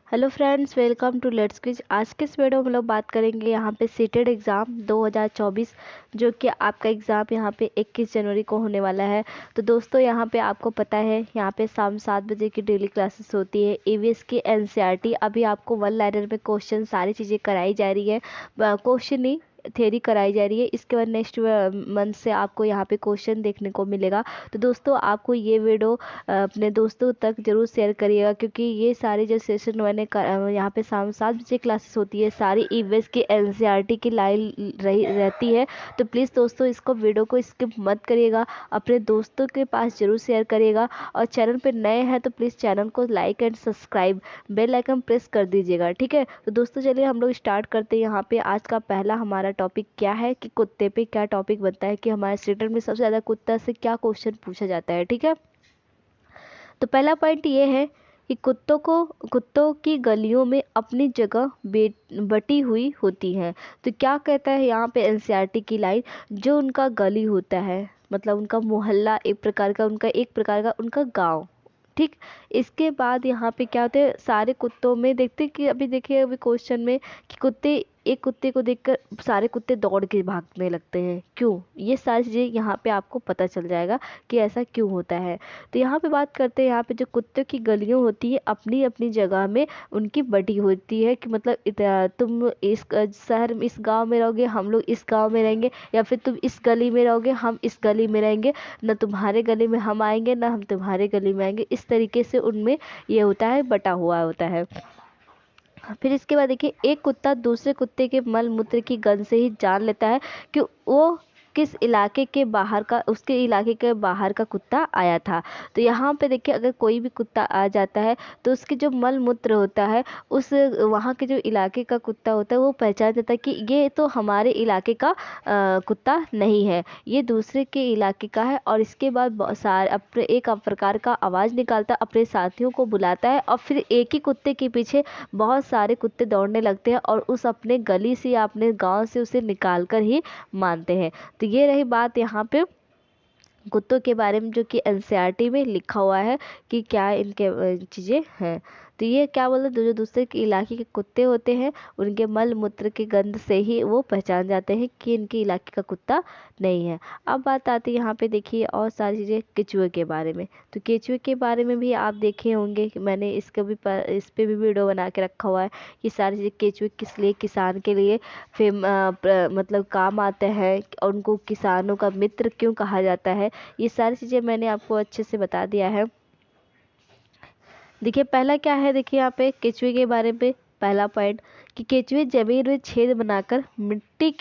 Hello friends, welcome to let's quiz. आज के इस वीडियो में हम लोग बात करेंगे यहाँ पे सीटेड एग्ज़ाम 2024 जो कि आपका एग्ज़ाम यहाँ पे 21 जनवरी को होने वाला है। तो दोस्तों यहाँ पे आपको पता है यहाँ पे शाम 7 बजे की डेली क्लासेस होती है। ईवीएस की एनसीईआरटी अभी आपको वन लाइनर में क्वेश्चन सारी चीज़ें कराई जा रही है, क्वेश्चन नहीं थ्योरी कराई जा रही है। इसके बाद नेक्स्ट मंथ से आपको यहाँ पे क्वेश्चन देखने को मिलेगा। तो दोस्तों आपको ये वीडियो अपने दोस्तों तक ज़रूर शेयर करिएगा, क्योंकि ये सारे जो सेशन मैंने यहाँ पे शाम 7 बजे क्लासेस होती है, सारी ईवीएस की एनसीईआरटी की लाइन रहती है। तो प्लीज़ दोस्तों इसको वीडियो को स्किप मत करिएगा, अपने दोस्तों के पास ज़रूर शेयर करिएगा। और चैनल पे नए हैं तो प्लीज़ चैनल को like and subscribe, bell icon press कर दीजिएगा, ठीक है। तो दोस्तों चलिए हम लोग स्टार्ट करते हैं। यहाँ पे आज का पहला हमारा टॉपिक क्या है कि कुत्ते पे क्या टॉपिक बनता है कि हमारे स्टेटमेंट में सबसे ज़्यादा कुत्ता से क्या क्वेश्चन पूछा जाता है, ठीक है। तो पहला पॉइंट ये है कि कुत्तों की गलियों में अपनी जगह बटी हुई होती हैं। तो क्या कहता है यहाँ पे एनसीईआरटी की लाइन, जो उनका गली होता है मतलब उनका मोहल्ला, एक प्रकार का उनका गांव, ठीक। इसके बाद यहाँ पे क्या होता है, सारे कुत्तों में देखते हैं कि अभी देखिए अभी क्वेश्चन में कि एक कुत्ते को देखकर सारे कुत्ते दौड़ के भागने लगते हैं, क्यों? ये सारी चीज़ें यहाँ पे आपको पता चल जाएगा कि ऐसा क्यों होता है। तो यहाँ पे बात करते हैं, यहाँ पे जो कुत्तों की गलियाँ होती है अपनी अपनी जगह में उनकी बटी होती है कि मतलब तुम इस शहर में इस गांव में रहोगे, हम लोग इस गांव में रहेंगे, या फिर तुम इस गली में रहोगे, हम इस गली में रहेंगे, न तुम्हारे गली में हम आएंगे ना हम तुम्हारे गली में आएंगे। इस तरीके से उनमें ये होता है, बटा हुआ होता है। फिर इसके बाद देखिए, एक कुत्ता दूसरे कुत्ते के मल मूत्र की गंध से ही जान लेता है कि वो किस इलाके के बाहर का उसके इलाके के बाहर का कुत्ता आया था। तो यहाँ पे देखिए, अगर कोई भी कुत्ता आ जाता है तो उसके जो मल मूत्र होता है उस वहाँ के जो इलाके का कुत्ता होता है वो पहचान जाता है कि ये तो हमारे इलाके का कुत्ता नहीं है, ये दूसरे के इलाके का है। और इसके बाद सारे अपने एक प्रकार का आवाज़ निकालता है, अपने साथियों को बुलाता है, और फिर एक ही कुत्ते के पीछे बहुत सारे कुत्ते दौड़ने लगते हैं और उस अपने गली से या अपने गांव से उसे निकाल कर ही मानते हैं। तो ये रही बात यहाँ पे कुत्तों के बारे में, जो कि एनसीईआरटी में लिखा हुआ है कि क्या इनके चीज़ें हैं। तो ये क्या बोलते हैं, जो दूसरे के इलाके के कुत्ते होते हैं उनके मल मूत्र की गंध से ही वो पहचान जाते हैं कि इनके इलाके का कुत्ता नहीं है। अब बात आती है यहाँ पे देखिए और सारी चीज़ें केचुए के बारे में। तो केचुए के बारे में भी आप देखे होंगे कि मैंने इस पे भी वीडियो बना के रखा हुआ है कि सारी चीज़ें केचुए किस लिए, किसान के लिए मतलब काम आते हैं, और उनको किसानों का मित्र क्यों कहा जाता है, ये सारी चीज़ें मैंने आपको अच्छे से बता दिया है। देखिए पहला क्या है, देखिए यहाँ पे केचुए के बारे में पहला पॉइंट कि केचुए जमीन में छेद बनाकर मिट्टी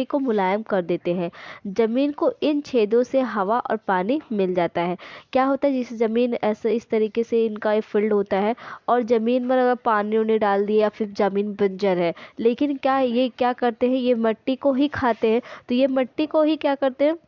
को मुलायम कर देते हैं। जमीन को इन छेदों से हवा और पानी मिल जाता है। क्या होता है, जिस जमीन ऐसे इस तरीके से इनका एक फील्ड होता है और जमीन में अगर पानी उन्हें डाल दिया या फिर जमीन बंजर है, लेकिन ये क्या करते हैं, ये मिट्टी को ही खाते हैं। तो ये मिट्टी को ही क्या करते हैं,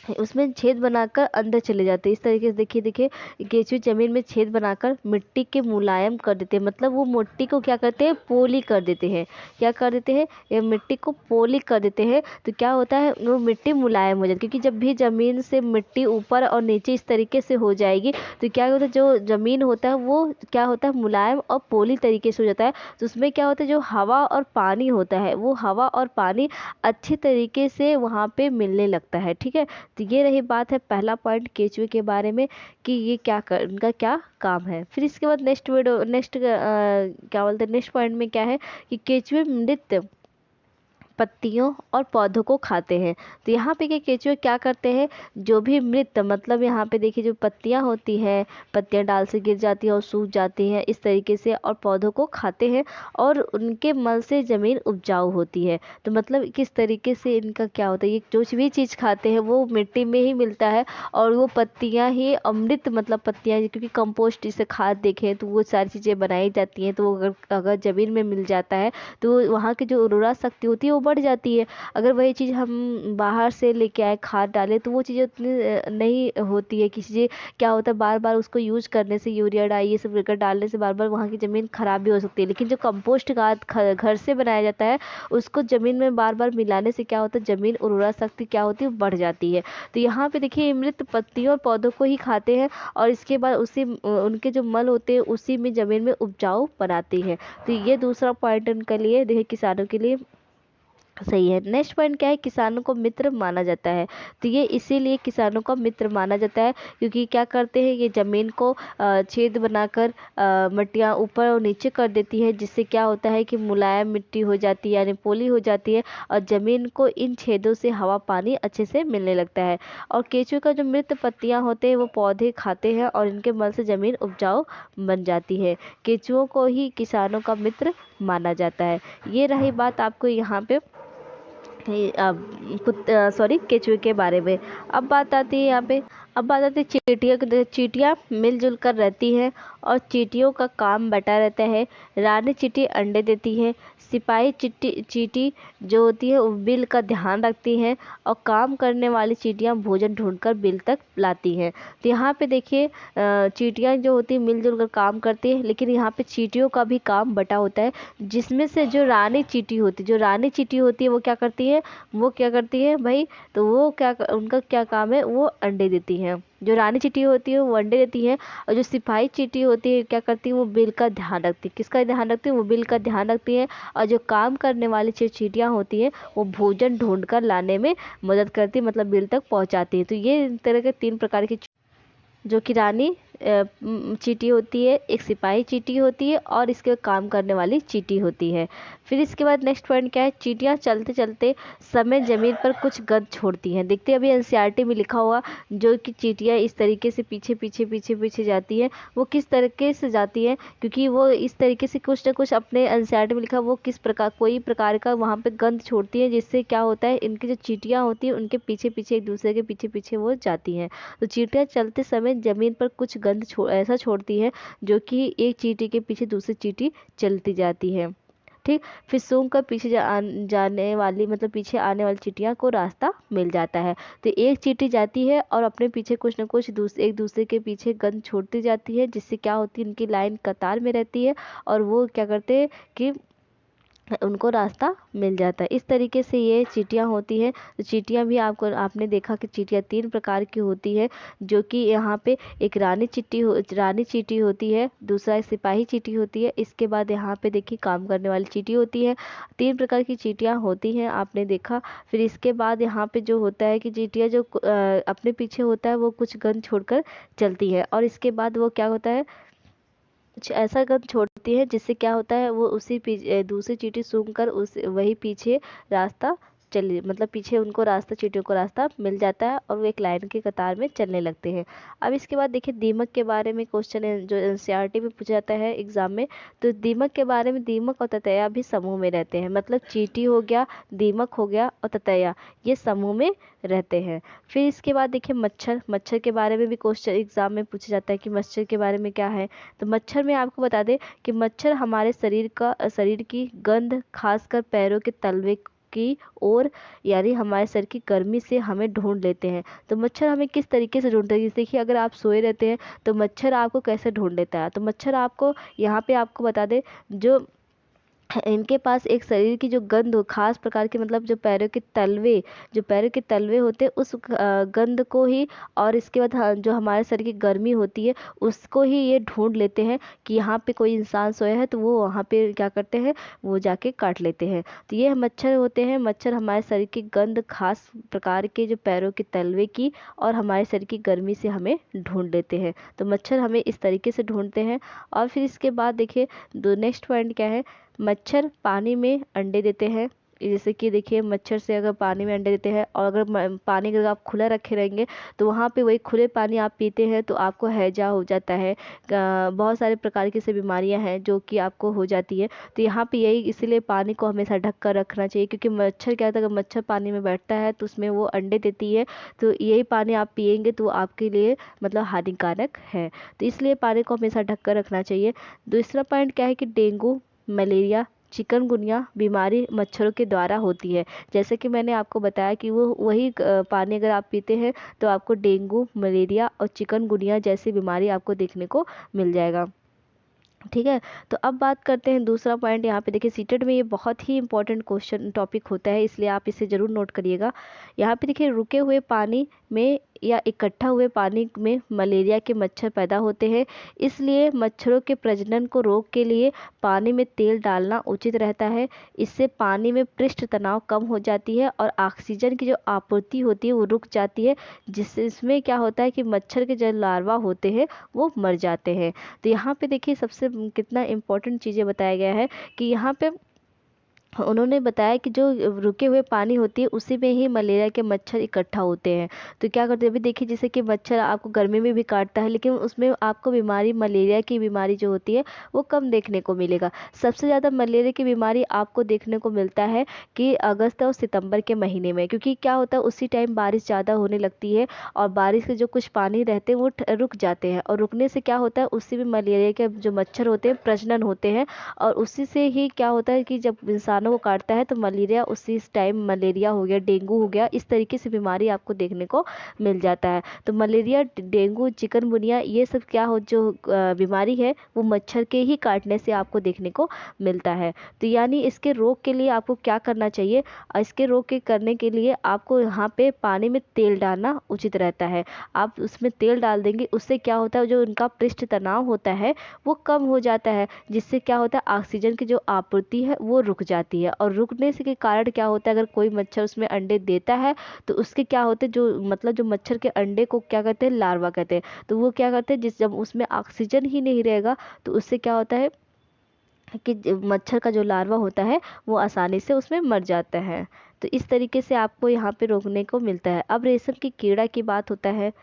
उसमें छेद बनाकर अंदर चले जाते हैं। इस तरीके से देखिए केंचुए जमीन में छेद बनाकर मिट्टी के मुलायम कर देते हैं, मतलब वो मिट्टी को क्या करते हैं, पोली कर देते हैं। क्या कर देते हैं, ये मिट्टी को पोली कर देते हैं। तो क्या होता है, वो मिट्टी मुलायम हो जाती है, क्योंकि जब भी जमीन से मिट्टी ऊपर और नीचे इस तरीके से हो जाएगी तो क्या होता है, जो जमीन होता है वो क्या होता है, मुलायम और पोली तरीके से हो जाता है। तो उसमें क्या होता है, जो हवा और पानी होता है वो हवा और पानी अच्छे तरीके से वहाँ पे मिलने लगता है, ठीक है। तो ये रही बात है पहला पॉइंट केचुए के बारे में कि ये उनका क्या काम है। फिर इसके बाद क्या बोलते हैं, नेक्स्ट पॉइंट में क्या है कि केचुए मृत पत्तियों और पौधों को खाते हैं। तो यहाँ पे के केचुए क्या करते हैं, जो भी मृत मतलब यहाँ पे देखिए जो पत्तियाँ होती हैं, पत्तियाँ डाल से गिर जाती हैं और सूख जाती हैं इस तरीके से, और पौधों को खाते हैं और उनके मल से ज़मीन उपजाऊ होती है। तो मतलब किस तरीके से इनका क्या होता है, ये जो भी चीज़ खाते हैं वो मिट्टी में ही मिलता है, और वो पत्तियाँ ही अमृत मतलब पत्तियाँ, क्योंकि कंपोस्ट इसे खाद देखें तो वो सारी चीज़ें बनाई जाती हैं। तो वो अगर ज़मीन में मिल जाता है तो वहाँ की जो उर्वरा शक्ति होती है वो बढ़ जाती है। अगर वही चीज़ हम बाहर से लेके आए खाद डालें तो वो चीज़ें उतनी नहीं होती है। किसी चीज़ क्या होता है, बार बार उसको यूज करने से, यूरिया डाई ये सब लेकर डालने से बार बार वहाँ की ज़मीन खराब भी हो सकती है। लेकिन जो कंपोस्ट खाद घर से बनाया जाता है उसको ज़मीन में बार बार मिलाने से क्या होता है, ज़मीन उर्वरा शक्ति क्या होती है, बढ़ जाती है। तो यहाँ पे देखिए मृत पत्तियों और पौधों को ही खाते हैं और इसके बाद उसी उनके जो मल होते हैं उसी में ज़मीन में उपजाऊ बनाती है। तो ये दूसरा पॉइंट उनके लिए, देखिए किसानों के लिए सही है। नेक्स्ट पॉइंट क्या है, किसानों को मित्र माना जाता है। तो ये इसीलिए किसानों का मित्र माना जाता है क्योंकि क्या करते हैं, ये ज़मीन को छेद बनाकर मिट्टियाँ ऊपर और नीचे कर देती है, जिससे क्या होता है कि मुलायम मिट्टी हो जाती है, यानी पोली हो जाती है और ज़मीन को इन छेदों से हवा पानी अच्छे से मिलने लगता है। और केंचुए का जो मृत पत्तियाँ होते हैं वो पौधे खाते हैं और इनके मल से ज़मीन उपजाऊ बन जाती है। केंचुओं को ही किसानों का मित्र माना जाता है। ये रही बात आपको यहाँ पे केचुए के बारे में। अब बात आती है यहाँ पे, अब बात आती है चींटियों की। चींटियाँ मिलजुल कर रहती हैं और चींटियों का काम बटा रहता है। रानी चींटी अंडे देती है, सिपाही चींटी जो होती है वो बिल का ध्यान रखती हैं और काम करने वाली चींटियाँ भोजन ढूंढकर बिल तक लाती हैं। तो यहाँ पे देखिए चींटियाँ जो होती है मिलजुल कर काम करती है, लेकिन यहाँ पे चींटियों का भी काम बटा होता है, जिसमें से जो रानी चींटी होती है वो क्या करती है, भाई, तो वो उनका क्या काम है, वो अंडे देती है। जो रानी चींटी होती है वो अंडे देती है और जो सिपाही चींटी होती है क्या करती है, वो बिल का ध्यान रखती है। किसका ध्यान रखती है, वो बिल का ध्यान रखती है। और जो काम करने वाली चींटियाँ होती हैं वो भोजन ढूंढ कर लाने में मदद करती है, मतलब बिल तक पहुँचाती है। तो ये इस तरह के 3 प्रकार की जो कि रानी चींटी होती है, एक सिपाही चींटी होती है और इसके काम करने वाली चींटी होती है। फिर इसके बाद नेक्स्ट पॉइंट क्या है, चींटियां चलते चलते समय जमीन पर कुछ गंध छोड़ती हैं। देखते हैं अभी एनसीईआरटी में लिखा हुआ, जो कि चींटियां इस तरीके से पीछे पीछे पीछे पीछे जाती हैं। वो किस तरीके से जाती हैं, क्योंकि वो इस तरीके से कुछ ना कुछ अपने एनसीईआरटी में लिखा, वो किस प्रकार कोई प्रकार का वहाँ पे गंध छोड़ती है, जिससे क्या होता है, इनकी जो चींटियां होती हैं उनके पीछे पीछे एक दूसरे के पीछे पीछे वो जाती हैं। तो चींटियां चलते समय जमीन पर कुछ गंध ऐसा छोड़ती है जो कि एक चींटी के पीछे दूसरी चींटी चलती जाती है। ठीक, फिर सूंघ कर पीछे जाने वाली, मतलब पीछे आने वाली चींटियों को रास्ता मिल जाता है। तो एक चींटी जाती है और अपने पीछे कुछ न कुछ एक दूसरे के पीछे गंध छोड़ती जाती है, जिससे क्या होती है, इनकी लाइन कतार में रहती है और वो क्या करते हैं कि उनको रास्ता मिल जाता है। इस तरीके से ये चींटियाँ होती हैं। तो चींटियाँ भी आपने देखा कि चींटियाँ 3 प्रकार की होती है, जो कि यहाँ पे एक रानी चींटी होती है, दूसरा एक सिपाही चींटी होती है, इसके बाद यहाँ पे देखिए काम करने वाली चींटी होती है। 3 प्रकार की चींटियाँ होती हैं, आपने देखा। फिर इसके बाद यहाँ पे जो होता है कि चींटियाँ जो अपने पीछे होता है वो कुछ गंध छोड़कर चलती है और इसके बाद वो क्या होता है, कुछ ऐसा गंध छोड़ती है जिससे क्या होता है, वो उसी दूसरी चींटी सूंघ कर उस वही पीछे रास्ता चली, मतलब पीछे उनको रास्ता, चींटियों को रास्ता मिल जाता है और वो एक लाइन की कतार में चलने लगते हैं। अब इसके बाद देखिए दीमक के बारे में क्वेश्चन है जो एनसीईआरटी में पूछा जाता है एग्जाम में। तो दीमक के बारे में, दीमक और ततैया भी समूह में रहते हैं, मतलब चींटी हो गया, दीमक हो गया और ततैया, ये समूह में रहते हैं। फिर इसके बाद देखिए मच्छर के बारे में भी क्वेश्चन एग्जाम में पूछा जाता है कि मच्छर के बारे में क्या है। तो मच्छर में आपको बता दें कि मच्छर हमारे शरीर की गंध, खासकर पैरों के तलवे की ओर, यानी हमारे सर की गर्मी से हमें ढूंढ लेते हैं। तो मच्छर हमें किस तरीके से ढूंढते हैं, जैसे देखिए अगर आप सोए रहते हैं तो मच्छर आपको कैसे ढूंढ लेता है। तो मच्छर आपको यहाँ पे आपको बता दे, जो इनके पास एक शरीर की जो गंध हो, खास प्रकार की, मतलब जो पैरों के तलवे होते हैं उस गंध को ही, और इसके बाद जो हमारे शरीर की गर्मी होती है उसको ही ये ढूंढ लेते हैं कि यहाँ पे कोई इंसान सोया है, तो वो वहाँ पे क्या करते हैं, वो जाके काट लेते हैं। तो ये मच्छर होते हैं। मच्छर हमारे शरीर की गंध, खास प्रकार के जो पैरों के तलवे की और हमारे शरीर की गर्मी से हमें ढूंढ लेते हैं। तो मच्छर हमें इस तरीके से ढूंढते हैं। और फिर इसके बाद देखिए नेक्स्ट पॉइंट क्या है, मच्छर पानी में अंडे देते हैं। जैसे कि देखिए मच्छर से अगर पानी में अंडे देते हैं और अगर पानी अगर आप खुला रखे रहेंगे तो वहाँ पे वही खुले पानी आप पीते हैं तो आपको हैजा हो जाता है। बहुत सारे प्रकार की से बीमारियां हैं जो कि आपको हो जाती है। तो यहाँ पे यही इसीलिए पानी को हमेशा ढक कर रखना चाहिए, क्योंकि मच्छर क्या होता है, अगर मच्छर पानी में बैठता है तो उसमें वो अंडे देती है, तो यही पानी आप पिएंगे तो आपके लिए मतलब हानिकारक है। तो इसलिए पानी को हमेशा ढक कर रखना चाहिए। दूसरा पॉइंट क्या है कि डेंगू, मलेरिया, चिकनगुनिया बीमारी मच्छरों के द्वारा होती है। जैसे कि मैंने आपको बताया कि वो वही पानी अगर आप पीते हैं तो आपको डेंगू, मलेरिया और चिकनगुनिया जैसी बीमारी आपको देखने को मिल जाएगा। ठीक है, तो अब बात करते हैं दूसरा पॉइंट। यहाँ पे देखिए सीटेट में ये बहुत ही इंपॉर्टेंट क्वेश्चन टॉपिक होता है, इसलिए आप इसे ज़रूर नोट करिएगा। यहाँ पे देखिए रुके हुए पानी में या इकट्ठा हुए पानी में मलेरिया के मच्छर पैदा होते हैं, इसलिए मच्छरों के प्रजनन को रोक के लिए पानी में तेल डालना उचित रहता है। इससे पानी में पृष्ठ तनाव कम हो जाती है और ऑक्सीजन की जो आपूर्ति होती है वो रुक जाती है, जिससे इसमें क्या होता है कि मच्छर के जो लार्वा होते हैं वो मर जाते हैं। तो यहाँ पे देखिए सबसे कितना इम्पोर्टेंट चीज़ें बताया गया है कि यहाँ पे उन्होंने बताया कि जो रुके हुए पानी होती है उसी में ही मलेरिया के मच्छर इकट्ठा होते हैं। तो क्या करते हैं, अभी देखिए जैसे कि मच्छर आपको गर्मी में भी काटता है, लेकिन उसमें आपको बीमारी मलेरिया की बीमारी जो होती है वो कम देखने को मिलेगा। सबसे ज़्यादा मलेरिया की बीमारी आपको देखने को मिलता है कि अगस्त और सितंबर के महीने में, क्योंकि क्या होता है उसी टाइम बारिश ज़्यादा होने लगती है और बारिश के जो कुछ पानी रहते हैं वो रुक जाते हैं, और रुकने से क्या होता है उससे भी मलेरिया के जो मच्छर होते हैं प्रजनन होते हैं, और उसी से ही क्या होता है कि जब इंसानों को काटता है तो मलेरिया उसी टाइम मलेरिया हो गया, डेंगू हो गया, इस तरीके से बीमारी आपको देखने को मिल जाता है। तो मलेरिया, डेंगू, चिकनगुनिया ये सब क्या हो जो बीमारी है वो मच्छर के ही काटने से आपको देखने को मिलता है। तो यानी इसके रोग के लिए आपको क्या करना चाहिए, इसके रोग के करने के लिए आपको यहाँ पे पानी में तेल डालना उचित रहता है। आप उसमें तेल डाल देंगे, उससे क्या होता है जो उनका पृष्ठ तनाव होता है वो कम हो जाता है, जिससे क्या होता है ऑक्सीजन की जो आपूर्ति है वो रुक जाती है। और रुकने से के कारण क्या होता है, अगर कोई मच्छर उसमें अंडे देता है तो उसके क्या होते हैं जो मतलब जो मच्छर के अंडे को क्या कहते हैं, लार्वा कहते हैं। तो वो क्या करते हैं जब उसमें ऑक्सीजन ही नहीं रहेगा तो उससे क्या होता है कि मच्छर का जो लार्वा होता है वो आसानी से उसमें मर जाता है। तो इस तरीके से आपको यहाँ पे रोकने को मिलता है। अब रेशम की कीड़ा की बात होता है,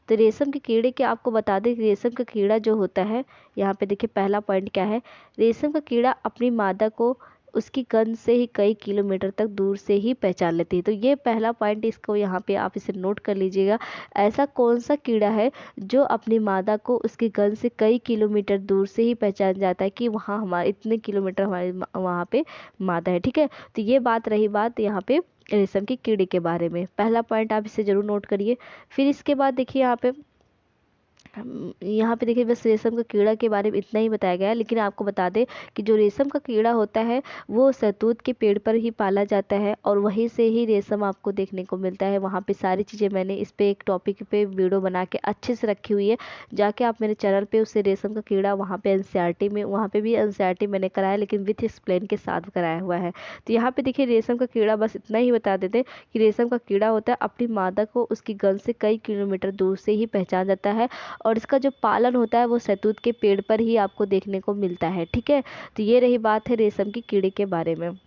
तो रेशम के कीड़े के आपको बता दें कि रेशम का कीड़ा जो होता है, यहाँ पे देखिए पहला पॉइंट क्या है, रेशम का कीड़ा अपनी मादा को उसकी गंध से ही कई किलोमीटर तक दूर से ही पहचान लेती है। तो ये पहला पॉइंट, इसको यहाँ पे आप इसे नोट कर लीजिएगा। ऐसा कौन सा कीड़ा है जो अपनी मादा को उसकी गंध से कई किलोमीटर दूर से ही पहचान जाता है कि वहाँ हमारे इतने किलोमीटर हमारे वहाँ पे मादा है। ठीक है, तो ये बात रही बात यहाँ पे रेशम की कीड़े के बारे में। पहला पॉइंट आप इसे जरूर नोट करिए। फिर इसके बाद देखिए यहाँ पे देखिए बस रेशम का कीड़ा के बारे में इतना ही बताया गया है, लेकिन आपको बता दें कि जो रेशम का कीड़ा होता है वो शहतूत के पेड़ पर ही पाला जाता है और वहीं से ही रेशम आपको देखने को मिलता है। वहाँ पे सारी चीज़ें मैंने इस पे एक टॉपिक पे वीडियो बना के अच्छे से रखी हुई है, जाके आप मेरे चैनल पे उससे रेशम का कीड़ा वहाँ पे एनसीईआरटी में, वहाँ पे भी एनसीईआरटी मैंने कराया लेकिन विथ एक्सप्लेन के साथ कराया हुआ है। तो यहाँ पे देखिए रेशम का कीड़ा, बस इतना ही बता देते कि रेशम का कीड़ा होता है अपनी मादा को उसकी गंध से कई किलोमीटर दूर से ही पहचान जाता है, और इसका जो पालन होता है वो शहतूत के पेड़ पर ही आपको देखने को मिलता है। ठीक है, तो ये रही बात है रेशम की कीड़े के बारे में।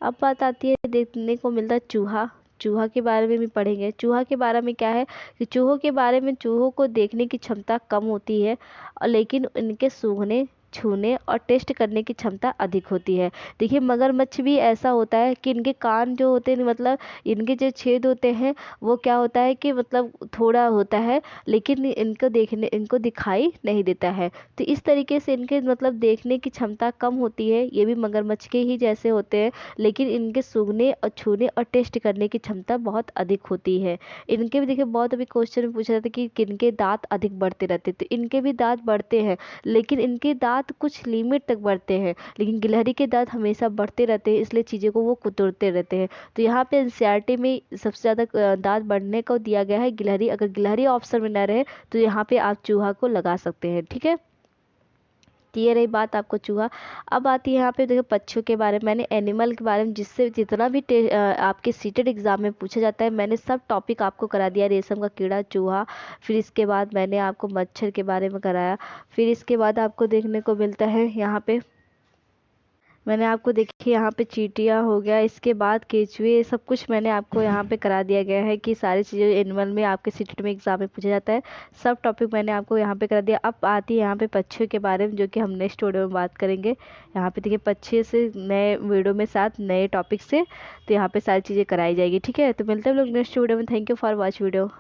अब बात आती है देखने को मिलता है चूहा। चूहा के बारे में भी पढ़ेंगे। चूहा के बारे में क्या है कि चूहों के बारे में, चूहों को देखने की क्षमता कम होती है और लेकिन इनके सूंघने, छूने और टेस्ट करने की क्षमता अधिक होती है। देखिए मगरमच्छ भी ऐसा होता है कि इनके कान जो होते हैं, मतलब इनके जो छेद होते हैं वो क्या होता है कि मतलब थोड़ा होता है, लेकिन इनको दिखाई नहीं देता है। तो इस तरीके से इनके मतलब देखने की क्षमता कम होती है। ये भी मगरमच्छ के ही जैसे होते हैं, लेकिन इनके सूंघने और छूने और टेस्ट करने की क्षमता बहुत अधिक होती है। इनके भी देखिए बहुत अभी क्वेश्चन में पूछा जाता है कि किनके दांत अधिक बढ़ते रहते, तो इनके भी दांत बढ़ते हैं, लेकिन इनके दांत कुछ लिमिट तक बढ़ते हैं, लेकिन गिलहरी के दांत हमेशा बढ़ते रहते हैं, इसलिए चीज़ों को वो कुतरते रहते हैं। तो यहाँ पे एनसीईआरटी में सबसे ज़्यादा दांत बढ़ने को दिया गया है गिलहरी। अगर गिलहरी ऑप्शन में न रहे तो यहाँ पे आप चूहा को लगा सकते हैं। ठीक है, तो ये रही बात आपको चूहा। अब आती है यहाँ पे देखो पक्षियों के बारे में, मैंने एनिमल के बारे में जिससे जितना भी आपके सीटेड एग्जाम में पूछा जाता है मैंने सब टॉपिक आपको करा दिया। रेशम का कीड़ा, चूहा, फिर इसके बाद मैंने आपको मच्छर के बारे में कराया। फिर इसके बाद आपको देखने को मिलता है यहाँ पे मैंने आपको देखिए यहाँ पे चींटियाँ हो गया, इसके बाद केचुए, सब कुछ मैंने आपको यहाँ पे करा दिया गया है कि सारी चीज़ें एनिमल में आपके सीटेट में एग्जाम में पूछा जाता है। सब टॉपिक मैंने आपको यहाँ पे करा दिया। अब आती है यहाँ पे पक्षियों के बारे में, जो कि हम नेक्स्ट वीडियो में बात करेंगे। यहाँ पे देखिए पक्षी से नए वीडियो में साथ नए टॉपिक से, तो यहाँ पे सारी चीज़ें कराई जाएगी। ठीक है, तो मिलते हैं हम लोग नेक्स्ट वीडियो में। Thank you for watch video.